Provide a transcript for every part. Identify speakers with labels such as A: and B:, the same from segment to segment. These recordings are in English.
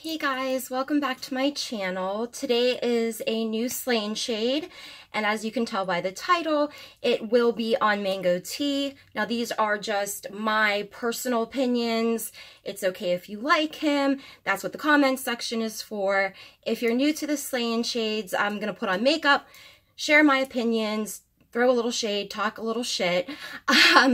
A: Hey guys, welcome back to my channel. Today is a new Slay&Shade, and as you can tell by the title, it will be on mango tea. Now these are just my personal opinions. It's okay if you like him. That's what the comment section is for. If you're new to the Slay&Shades, I'm gonna put on makeup, share my opinions, throw a little shade, talk a little shit.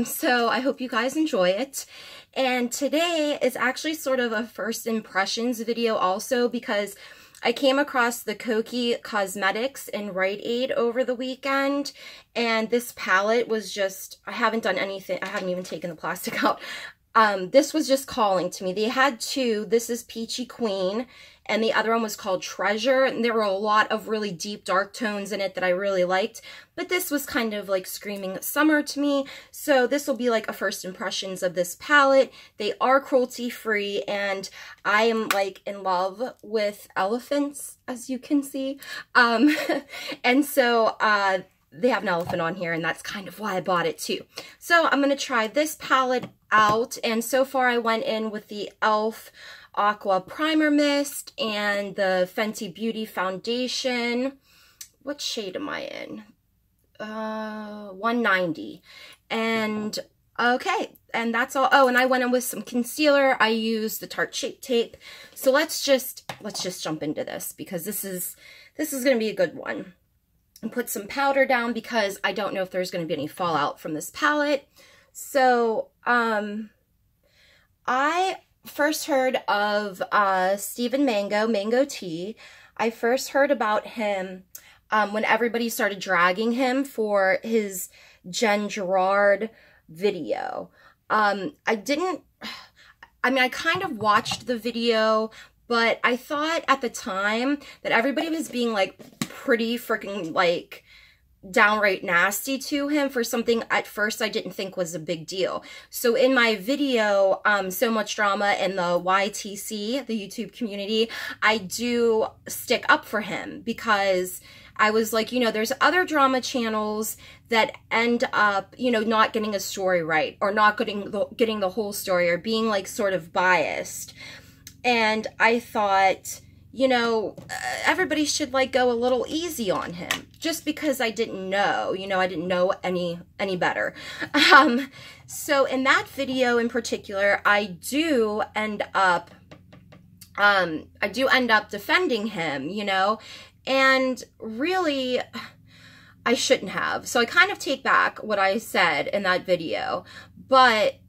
A: So I hope you guys enjoy it. And today is actually sort of a first impressions video also because I came across the Koki Cosmetics in Rite Aid over the weekend, and this palette was just, I haven't done anything, I haven't even taken the plastic out. This was just calling to me. They had two. This is Peachy Queen, and the other one was called Treasure, and there were a lot of really deep dark tones in it that I really liked, but this was kind of like screaming summer to me, so this will be like a first impressions of this palette. They are cruelty free, and I am like in love with elephants, as you can see, and so they have an elephant on here, and that's kind of why I bought it too. So I'm going to try this palette out, and so far I went in with the e.l.f. Aqua Primer Mist and the Fenty Beauty Foundation. What shade am I in? 190. And okay, and that's all. Oh, and I went in with some concealer. I used the Tarte Shape Tape. So let's just jump into this because this is going to be a good one. And put some powder down because I don't know if there's going to be any fallout from this palette. So, I first heard of Stephen Mango Tea. I first heard about him when everybody started dragging him for his Jen Gerard video. I kind of watched the video, but I thought at the time that everybody was being like pretty freaking like downright nasty to him for something at first I didn't think was a big deal. So in my video, So Much Drama in the YTC, the YouTube community, I do stick up for him because I was like, you know, there's other drama channels that end up, you know, not getting a story right or not getting the whole story or being like sort of biased. And I thought, you know, everybody should like go a little easy on him just because I didn't know, you know, I didn't know any better. So in that video in particular, I do end up defending him, you know, and really I shouldn't have. So I kind of take back what I said in that video, but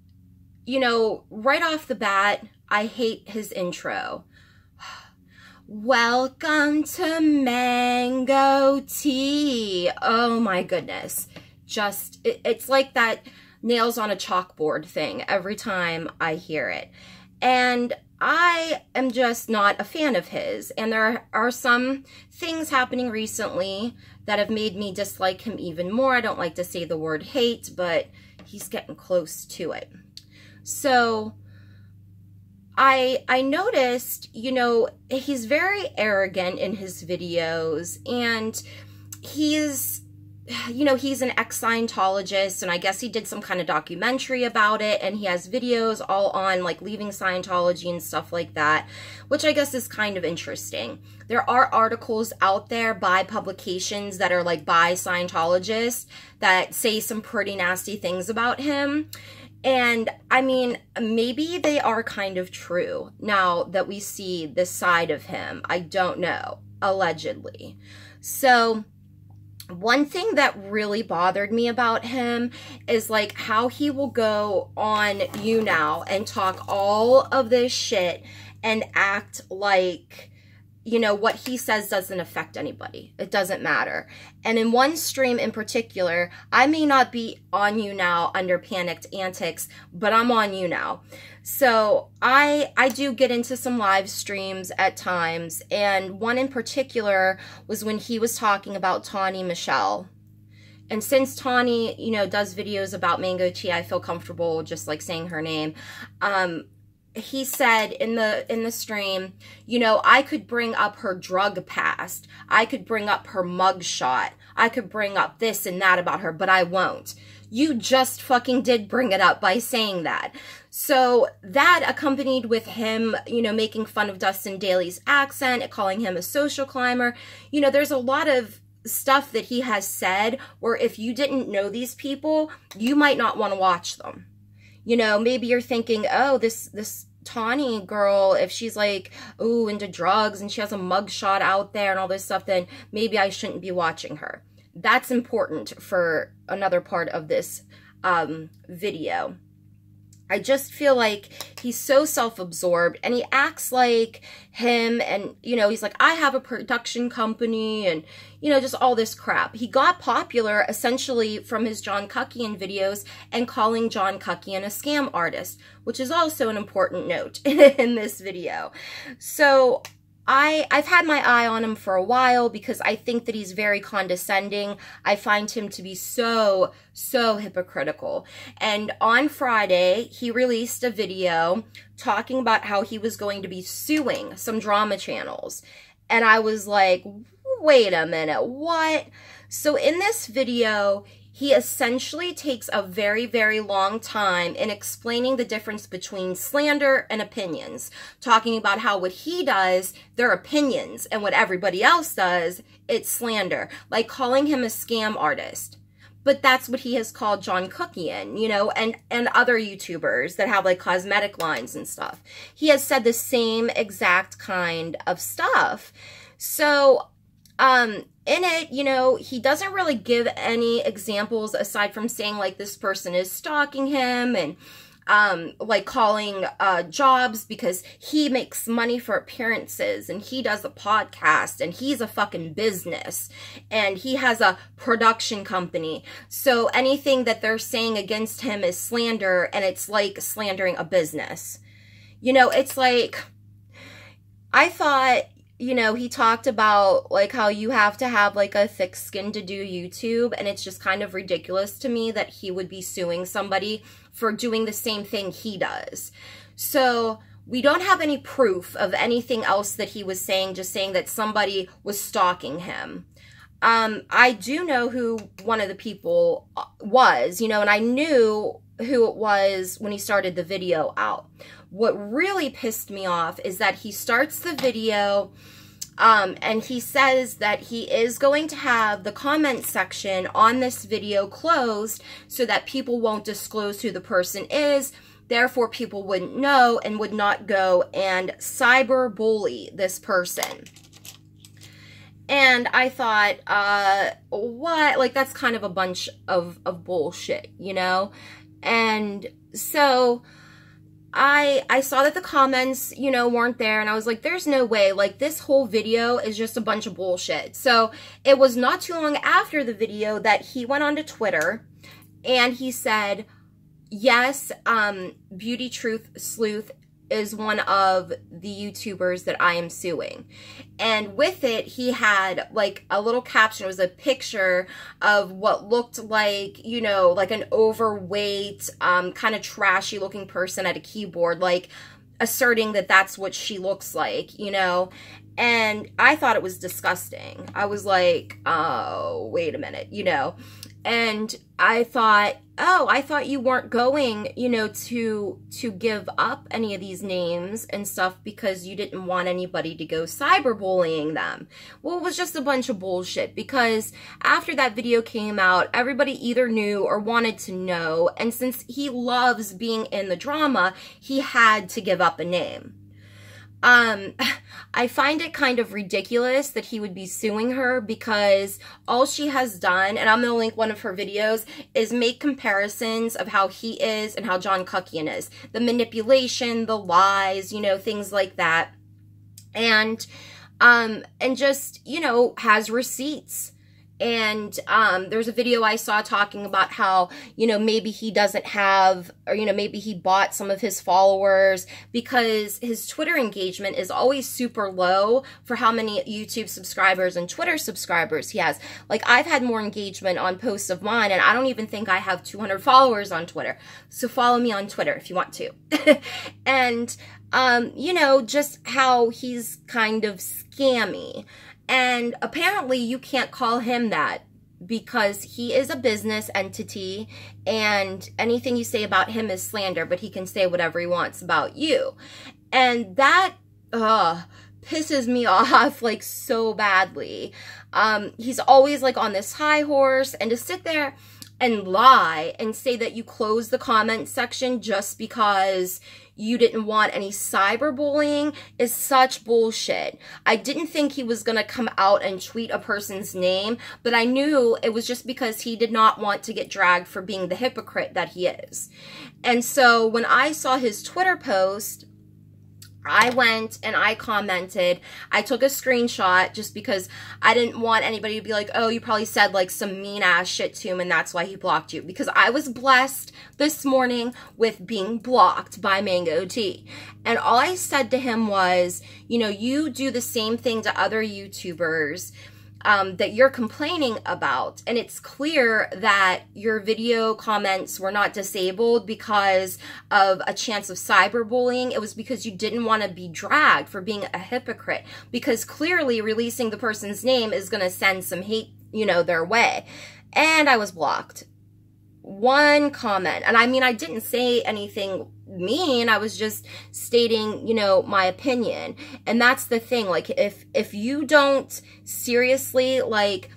A: you know, right off the bat, I hate his intro. Welcome to Mango Tea. Oh my goodness. Just, it's like that nails on a chalkboard thing every time I hear it. And I am just not a fan of his. And there are some things happening recently that have made me dislike him even more. I don't like to say the word hate, but he's getting close to it. So I noticed, you know, he's very arrogant in his videos, and he's, you know, he's an ex-Scientologist, and I guess he did some kind of documentary about it, and he has videos all on, like, leaving Scientology and stuff like that, which I guess is kind of interesting. There are articles out there by publications that are, like, by Scientologists that say some pretty nasty things about him. And, I mean, maybe they are kind of true now that we see this side of him. I don't know. Allegedly. So, one thing that really bothered me about him is, like, how he will go on YouNow and talk all of this shit and act like, you know, what he says doesn't affect anybody. It doesn't matter. And in one stream in particular, I may not be on YouNow under Panicked Antics, but I'm on YouNow. So I do get into some live streams at times, and one in particular was when he was talking about Tawny Michelle. And since Tawny, you know, does videos about mango tea, I feel comfortable just like saying her name. He said in the stream, you know, I could bring up her drug past. I could bring up her mugshot. I could bring up this and that about her, but I won't. You just fucking did bring it up by saying that. So that accompanied with him, you know, making fun of Dustin Daly's accent, calling him a social climber. You know, there's a lot of stuff that he has said where if you didn't know these people, you might not want to watch them. You know, maybe you're thinking, oh, this Tawny girl, if she's like, ooh, into drugs and she has a mugshot out there and all this stuff, then maybe I shouldn't be watching her. That's important for another part of this video. I just feel like he's so self-absorbed and he acts like him and, you know, he's like, I have a production company and, you know, just all this crap. He got popular essentially from his John Cuckian videos and calling John Cuckian a scam artist, which is also an important note in this video. So I've had my eye on him for a while because I think that he's very condescending. I find him to be so hypocritical. And on Friday, he released a video talking about how he was going to be suing some drama channels. And I was like, wait a minute, what? So in this video, he essentially takes a very long time in explaining the difference between slander and opinions, talking about how what he does, they're opinions, and what everybody else does, it's slander, like calling him a scam artist. But that's what he has called John Cuckian, you know, and other YouTubers that have like cosmetic lines and stuff. He has said the same exact kind of stuff. So, in it, you know, he doesn't really give any examples aside from saying like this person is stalking him and like calling jobs because he makes money for appearances and he does a podcast and he's a fucking business and he has a production company. So anything that they're saying against him is slander, and it's like slandering a business. You know, it's like, I thought, you know, he talked about like how you have to have like a thick skin to do YouTube, and it's just kind of ridiculous to me that he would be suing somebody for doing the same thing he does. So we don't have any proof of anything else that he was saying, just saying that somebody was stalking him. I do know who one of the people was, you know, and I knew who it was when he started the video out. What really pissed me off is that he starts the video and he says that he is going to have the comment section on this video closed so that people won't disclose who the person is. Therefore, people wouldn't know and would not go and cyberbully this person. And I thought, what? Like, that's kind of a bunch of bullshit, you know? And so I saw that the comments, you know, weren't there, and I was like, there's no way, like, this whole video is just a bunch of bullshit. So it was not too long after the video that he went onto Twitter and he said, yes, Beauty Truth Sleuth is one of the YouTubers that I am suing. And with it, he had like a little caption. It was a picture of what looked like, you know, like an overweight, kind of trashy looking person at a keyboard, like asserting that that's what she looks like, you know. And I thought it was disgusting. I was like, oh, wait a minute, you know. And I thought, oh, I thought you weren't going, you know, to give up any of these names and stuff because you didn't want anybody to go cyberbullying them. Well, it was just a bunch of bullshit, because after that video came out, everybody either knew or wanted to know, and since he loves being in the drama, he had to give up a name. I find it kind of ridiculous that he would be suing her, because all she has done, and I'm going to link one of her videos, is make comparisons of how he is and how John Cuckian is. The manipulation, the lies, you know, things like that. And just, you know, has receipts. And there's a video I saw talking about how, you know, maybe he doesn't have, or, you know, maybe he bought some of his followers because his Twitter engagement is always super low for how many YouTube subscribers and Twitter subscribers he has. Like, I've had more engagement on posts of mine, and I don't even think I have 200 followers on Twitter. So follow me on Twitter if you want to. And, you know, just how he's kind of scammy. And apparently you can't call him that because he is a business entity and anything you say about him is slander, but he can say whatever he wants about you. And that pisses me off like so badly. He's always like on this high horse, and to sit there and lie and say that you closed the comment section just because you didn't want any cyberbullying is such bullshit. I didn't think he was gonna come out and tweet a person's name, but I knew it was just because he did not want to get dragged for being the hypocrite that he is. And so when I saw his Twitter post, I went and I commented. I took a screenshot just because I didn't want anybody to be like, oh, you probably said like some mean ass shit to him and that's why he blocked you. Because I was blessed this morning with being blocked by Mango Tea. And all I said to him was, you know, you do the same thing to other YouTubers that you're complaining about, and it's clear that your video comments were not disabled because of a chance of cyberbullying. It was because you didn't want to be dragged for being a hypocrite, because clearly releasing the person's name is going to send some hate, you know, their way. And I was blocked. One comment, and I mean, I didn't say anything mean, I was just stating, you know, my opinion. And that's the thing, like, if you don't seriously like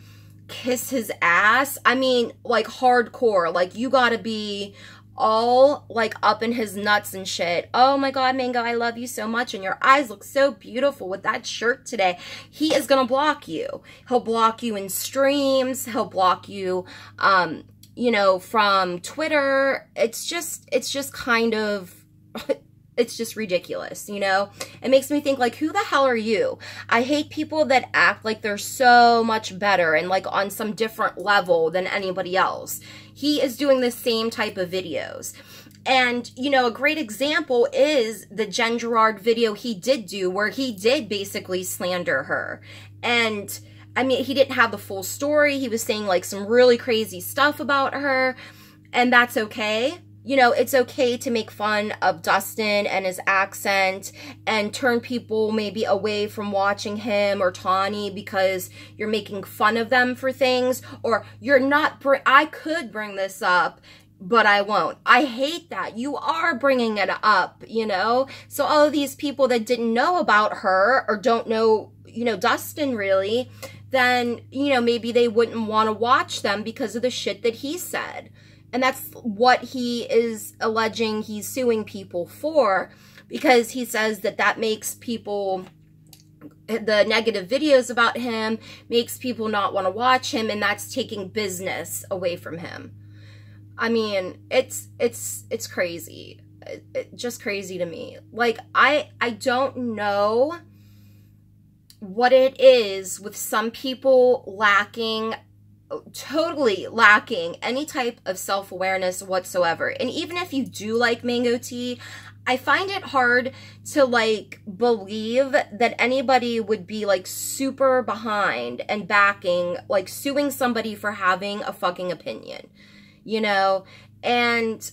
A: kiss his ass, I mean, like hardcore, like you gotta be all like up in his nuts and shit. Oh my god, Mango, I love you so much and your eyes look so beautiful with that shirt today. He is gonna block you. He'll block you in streams, he'll block you you know, from Twitter. It's just kind of, it's just ridiculous, you know? It makes me think, like, who the hell are you? I hate people that act like they're so much better and, like, on some different level than anybody else. He is doing the same type of videos. And, you know, a great example is the Jen Gerard video he did do, where he did basically slander her. And I mean, he didn't have the full story. He was saying like some really crazy stuff about her, and that's okay. You know, it's okay to make fun of Dustin and his accent and turn people maybe away from watching him or Tawny because you're making fun of them for things, or you're not, I could bring this up, but I won't. I hate that. You are bringing it up, you know? So all of these people that didn't know about her or don't know, you know, Dustin really, then, you know, maybe they wouldn't want to watch them because of the shit that he said. And that's what he is alleging he's suing people for, because he says that that makes people, the negative videos about him, makes people not want to watch him, and that's taking business away from him. I mean, it's crazy. It's just crazy to me. Like, I don't know what it is with some people totally lacking any type of self-awareness whatsoever. And even if you do like Mango Tea, I find it hard to like believe that anybody would be like super behind and backing, like suing somebody for having a fucking opinion, you know? And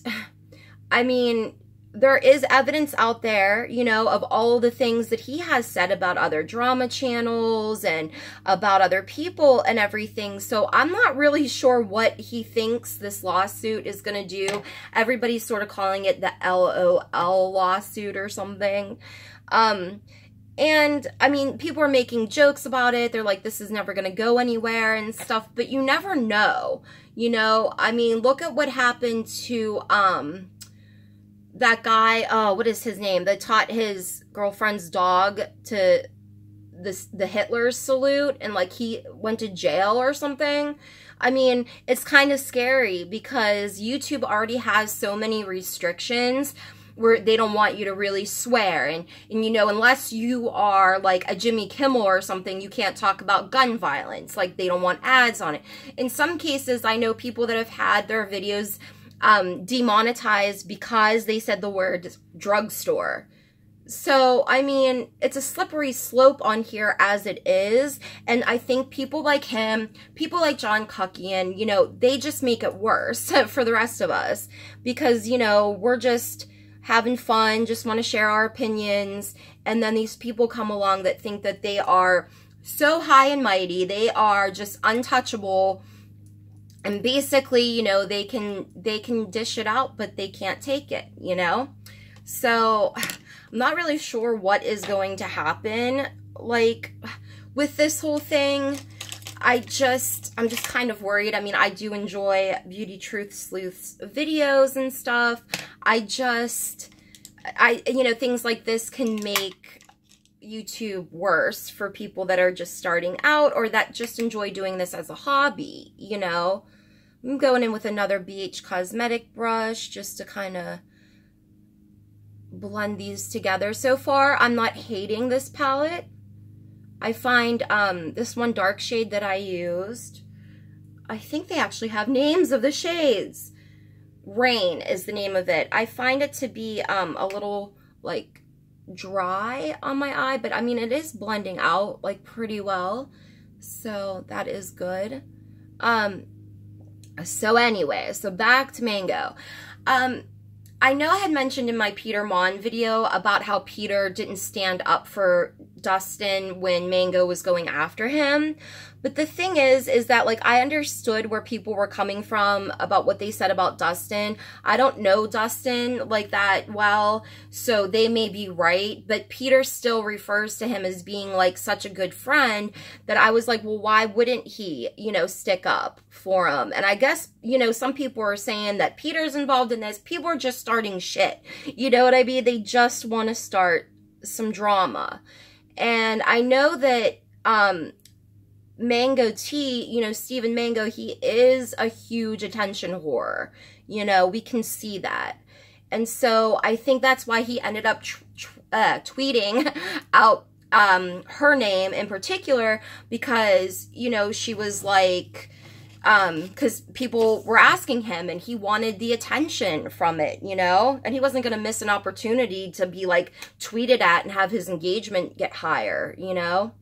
A: I mean, there is evidence out there, you know, of all the things that he has said about other drama channels and about other people and everything. So I'm not really sure what he thinks this lawsuit is going to do. Everybody's sort of calling it the LOL lawsuit or something. And I mean, people are making jokes about it. They're like, this is never going to go anywhere and stuff, but you never know, you know? I mean, look at what happened to, that guy, what is his name, that taught his girlfriend's dog to the Hitler's salute, and like he went to jail or something. I mean, it's kind of scary because YouTube already has so many restrictions where they don't want you to really swear, and you know, unless you are like a Jimmy Kimmel or something, you can't talk about gun violence. Like, they don't want ads on it. In some cases, I know people that have had their videos demonetized because they said the word drugstore. So, I mean, it's a slippery slope on here as it is, and I think people like him, people like John Cuckian, you know, they just make it worse for the rest of us, because, you know, we're just having fun, just want to share our opinions, and then these people come along that think that they are so high and mighty, they are just untouchable, And basically, you know, they can dish it out, but they can't take it, you know? So I'm not really sure what is going to happen, like, with this whole thing. I'm just kind of worried. I mean, I do enjoy Beauty Truth Sleuth's videos and stuff. You know, things like this can make YouTube worse for people that are just starting out or that just enjoy doing this as a hobby, you know. I'm going in with another BH Cosmetic brush just to kind of blend these together. So far, I'm not hating this palette. I find this one dark shade that I used, I think they actually have names of the shades. Rain is the name of it. I find it to be a little, like, dry on my eye, but I mean, it is blending out, like, pretty well. So that is good. So anyway, so back to Mango. I know I had mentioned in my Peter Mon video about how Peter didn't stand up for Dustin when Mango was going after him. But the thing is that, like, I understood where people were coming from about what they said about Dustin. I don't know Dustin like that well, so they may be right. But Peter still refers to him as being, like, such a good friend that I was like, well, why wouldn't he, you know, stick up for him? And I guess, you know, some people are saying that Peter's involved in this. People are just starting shit. You know what I mean? They just want to start some drama. And I know that, Mango T, you know, Stephen Mango, he is a huge attention whore. You know, we can see that. And so I think that's why he ended up tweeting out her name in particular, because, you know, she was like, because people were asking him and he wanted the attention from it, you know, and he wasn't going to miss an opportunity to be, like, tweeted at and have his engagement get higher, you know.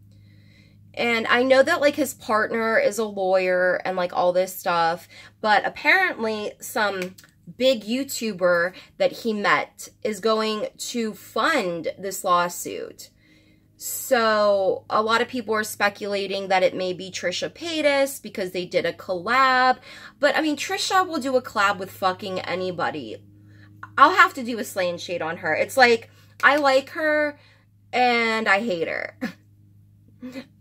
A: And I know that, like, his partner is a lawyer and, like, all this stuff, but apparently some big YouTuber that he met is going to fund this lawsuit. So a lot of people are speculating that it may be Trisha Paytas because they did a collab. But, I mean, Trisha will do a collab with fucking anybody. I'll have to do a Slay&Shade on her. It's like, I like her and I hate her.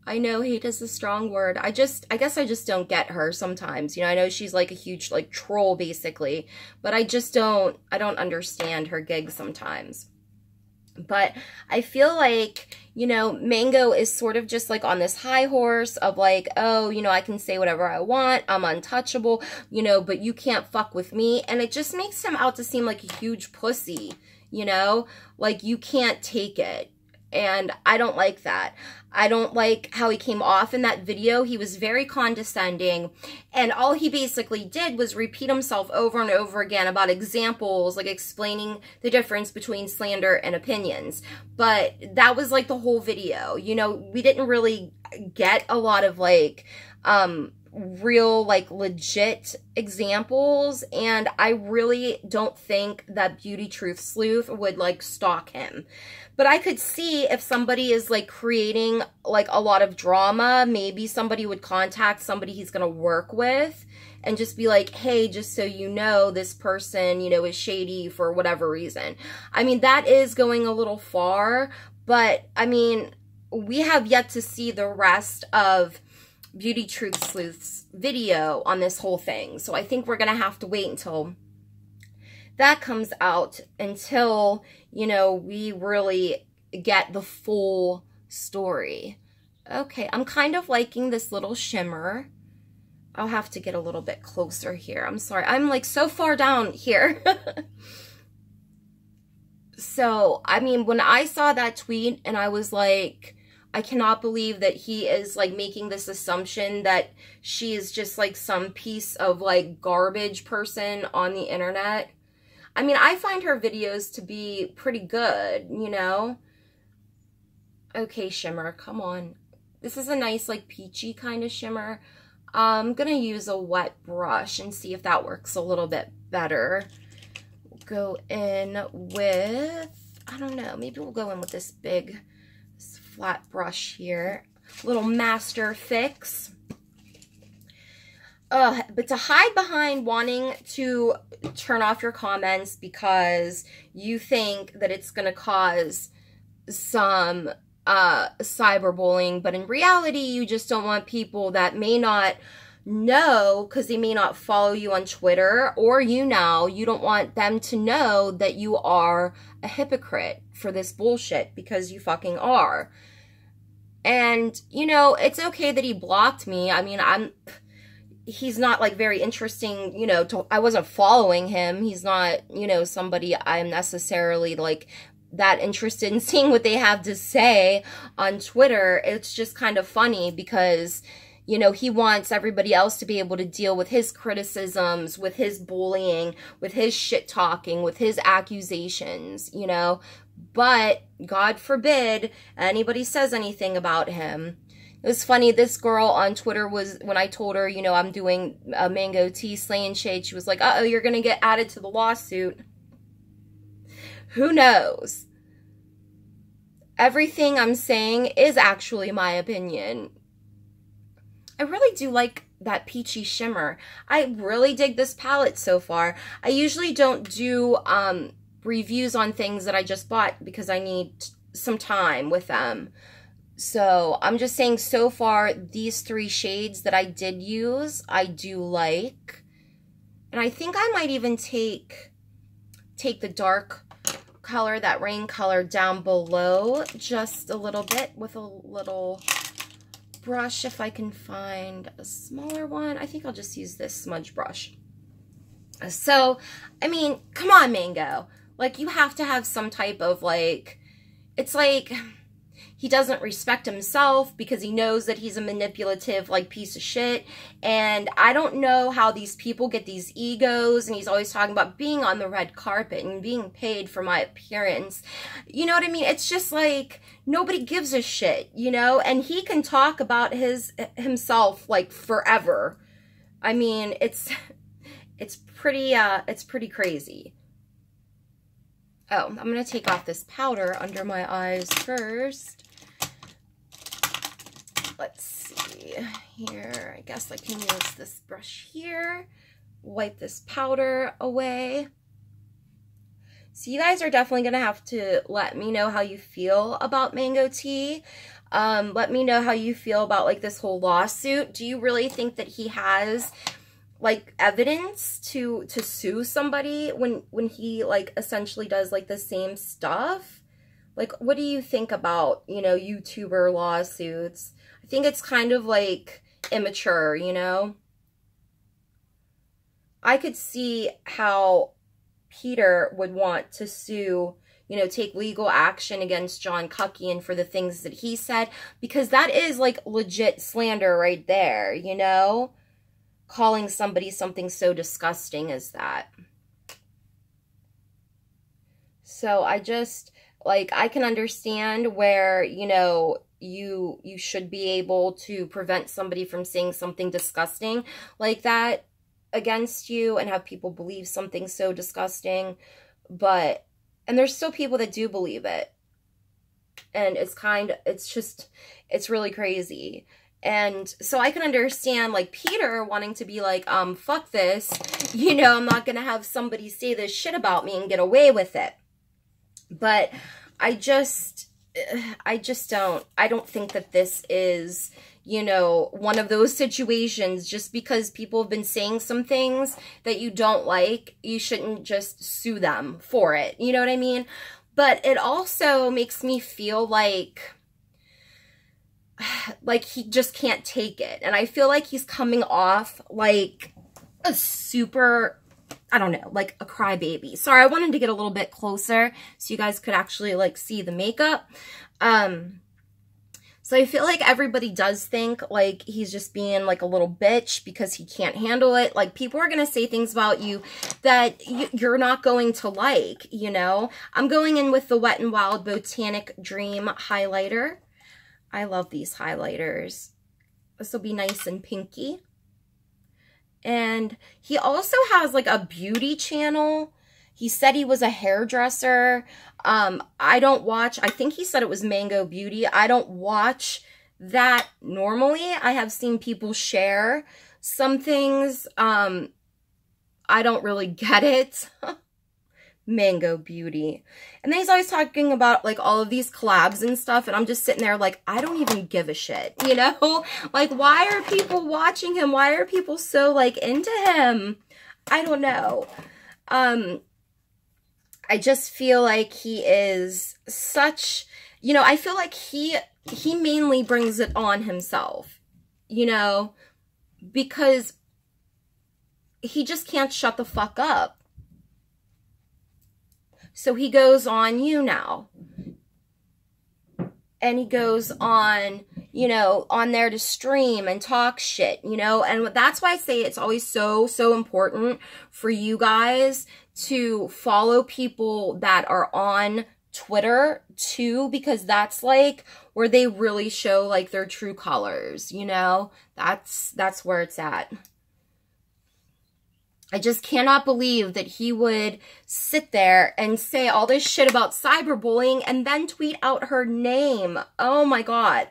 A: I know hate is a strong word. I guess I just don't get her sometimes. You know, I know she's like a huge, like, troll basically, but I don't understand her gigs sometimes. But I feel like, you know, Mango is sort of just, like, on this high horse of, like, oh, you know, I can say whatever I want. I'm untouchable, you know, but you can't fuck with me. And it just makes him out to seem like a huge pussy, you know? Like, you can't take it. And I don't like that. I don't like how he came off in that video. He was very condescending. And all he basically did was repeat himself over and over again about examples, like explaining the difference between slander and opinions. But that was, like, the whole video. You know, we didn't really get a lot of, like, real, like, legit examples, and I really don't think that Beauty Truth Sleuth would, like, stalk him. But I could see if somebody is, like, creating, like, a lot of drama, maybe somebody would contact somebody he's gonna work with and just be like, hey, just so you know, this person, you know, is shady for whatever reason. I mean, that is going a little far, but, I mean, we have yet to see the rest of Beauty Truth Sleuth's video on this whole thing. So I think we're going to have to wait until that comes out, until, you know, we really get the full story. Okay, I'm kind of liking this little shimmer. I'll have to get a little bit closer here. I'm sorry. I'm, like, so far down here. So, I mean, when I saw that tweet and I was like, I cannot believe that he is, like, making this assumption that she is just, like, some piece of, like, garbage person on the internet. I mean, I find her videos to be pretty good, you know? Okay, shimmer, come on. This is a nice, like, peachy kind of shimmer. I'm gonna use a wet brush and see if that works a little bit better. We'll go in with, I don't know, maybe we'll go in with this big flat brush here. Little Master Fix. But to hide behind wanting to turn off your comments because you think that it's going to cause some cyberbullying, but in reality, you just don't want people that may not know, because they may not follow you on Twitter, or you don't want them to know that you are a hypocrite for this bullshit, because you fucking are. And, you know, it's okay that he blocked me. I mean, he's not, like, very interesting, you know, I wasn't following him. He's not, you know, somebody I'm necessarily, like, that interested in seeing what they have to say on Twitter. It's just kind of funny because, you know, he wants everybody else to be able to deal with his criticisms, with his bullying, with his shit talking, with his accusations, you know. But God forbid anybody says anything about him. It was funny, this girl on Twitter was, when I told her, you know, I'm doing a mango tea Slay&Shade, she was like, uh-oh, you're going to get added to the lawsuit. Who knows? Everything I'm saying is actually my opinion. I really do like that peachy shimmer. I really dig this palette so far. I usually don't do reviews on things that I just bought because I need some time with them. So I'm just saying, so far, these 3 shades that I did use, I do like. And I think I might even take the dark color, that rain color, down below just a little bit with a little brush, if I can find a smaller one. I think I'll just use this smudge brush. So, I mean, come on, Mango. Like, you have to have some type of, like, it's like he doesn't respect himself because he knows that he's a manipulative, like, piece of shit. And I don't know how these people get these egos, and he's always talking about being on the red carpet and being paid for my appearance. You know what I mean? It's just like, nobody gives a shit, you know? And he can talk about himself, like, forever. I mean, it's pretty crazy. Oh, I'm going to take off this powder under my eyes first. Let's see here. I guess I can use this brush here. Wipe this powder away. So you guys are definitely going to have to let me know how you feel about mango tea. Let me know how you feel about, like, this whole lawsuit. Do you really think that he has, like, evidence to sue somebody when he, like, essentially does, like, the same stuff? Like, what do you think about, you know, YouTuber lawsuits? I think it's kind of, like, immature, you know? I could see how Peter would want to sue, you know, take legal action against John Cuckian for the things that he said, because that is, like, legit slander right there, you know? Calling somebody something so disgusting as that. So I just, like, I can understand where, you know, you should be able to prevent somebody from saying something disgusting like that against you and have people believe something so disgusting. But, and there's still people that do believe it. And it's really crazy. And so I can understand, like, Peter wanting to be like, fuck this, you know, I'm not gonna have somebody say this shit about me and get away with it. But I don't think that this is, you know, one of those situations. Just because people have been saying some things that you don't like, you shouldn't just sue them for it. You know what I mean? But it also makes me feel like he just can't take it. And I feel like he's coming off like a super, I don't know, like a crybaby. Sorry, I wanted to get a little bit closer so you guys could actually, like, see the makeup. So I feel like everybody does think, like, he's just being, like, a little bitch because he can't handle it. Like, people are going to say things about you that you're not going to like, you know? I'm going in with the Wet n Wild Botanic Dream highlighter. I love these highlighters. This will be nice and pinky. And he also has, like, a beauty channel. He said he was a hairdresser. I don't watch, I think he said it was Mango Beauty. I don't watch that normally. I have seen people share Some things, I don't really get it. Mango Beauty. And then he's always talking about like all of these collabs and stuff, and I'm just sitting there like, I don't even give a shit, you know? Like, why are people watching him? Why are people so like into him? I don't know. I just feel like he is such, you know, I feel like he mainly brings it on himself, you know, because he just can't shut the fuck up. So he goes on you now. And he goes on, you know, on there to stream and talk shit, you know. And that's why I say it's always so important for you guys to follow people that are on Twitter too, because that's like where they really show like their true colors, you know. That's where it's at. I just cannot believe that he would sit there and say all this shit about cyberbullying and then tweet out her name. Oh my God.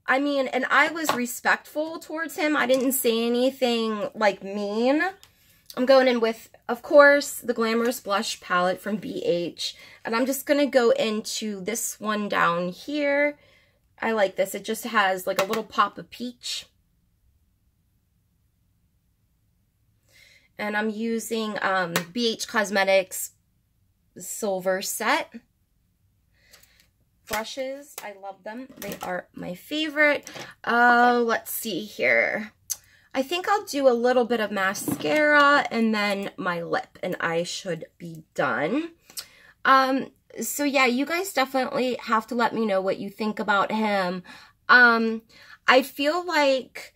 A: I mean, and I was respectful towards him. I didn't say anything like mean. I'm going in with, of course, the Glamorous Blush palette from BH. And I'm just going to go into this one down here. I like this. It just has like a little pop of peach. And I'm using BH Cosmetics Silver Set brushes. I love them. They are my favorite. Let's see here. I think I'll do a little bit of mascara and then my lip, and I should be done. So yeah, you guys definitely have to let me know what you think about him. I feel like,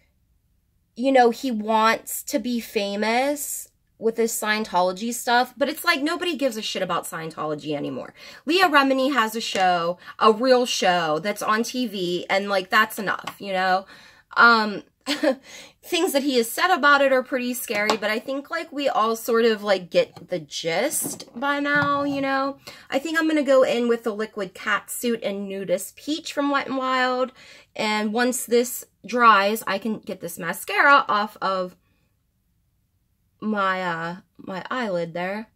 A: you know, he wants to be famous with his Scientology stuff, but it's like nobody gives a shit about Scientology anymore. Leah Remini has a show, a real show that's on TV, and like that's enough, you know. Things that he has said about it are pretty scary, but I think like we all sort of like get the gist by now, you know. I think I'm gonna go in with the Liquid Catsuit and Nudist Peach from Wet n Wild, and once this dries, I can get this mascara off of my my eyelid there.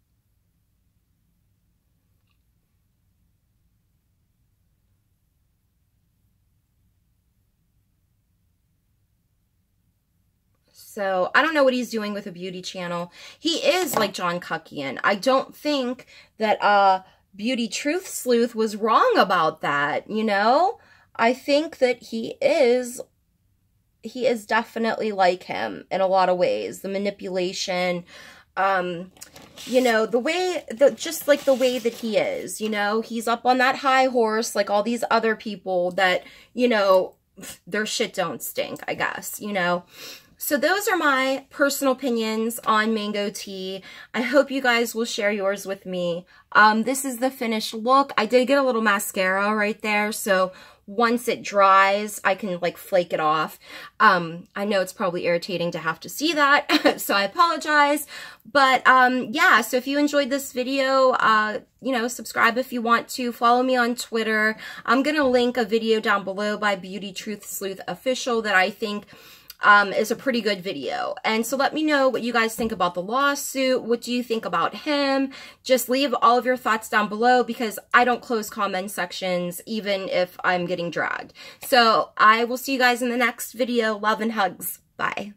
A: So I don't know what he's doing with a beauty channel. He is like John Cuckian. I don't think that Beauty Truth Sleuth was wrong about that, you know? I think that he is definitely like him in a lot of ways. The manipulation, you know, just like the way that he is, you know, he's up on that high horse like all these other people that, you know, their shit don't stink, I guess, you know. So those are my personal opinions on Mango Tea. I hope you guys will share yours with me. This is the finished look. I did get a little mascara right there, so once it dries, I can like flake it off. I know it's probably irritating to have to see that, so I apologize. But yeah, so if you enjoyed this video, you know, subscribe if you want to. Follow me on Twitter. I'm gonna link a video down below by Beauty Truth Sleuth Official that I think is a pretty good video. And so let me know what you guys think about the lawsuit. What do you think about him? Just leave all of your thoughts down below, because I don't close comment sections even if I'm getting dragged. So I will see you guys in the next video. Love and hugs. Bye.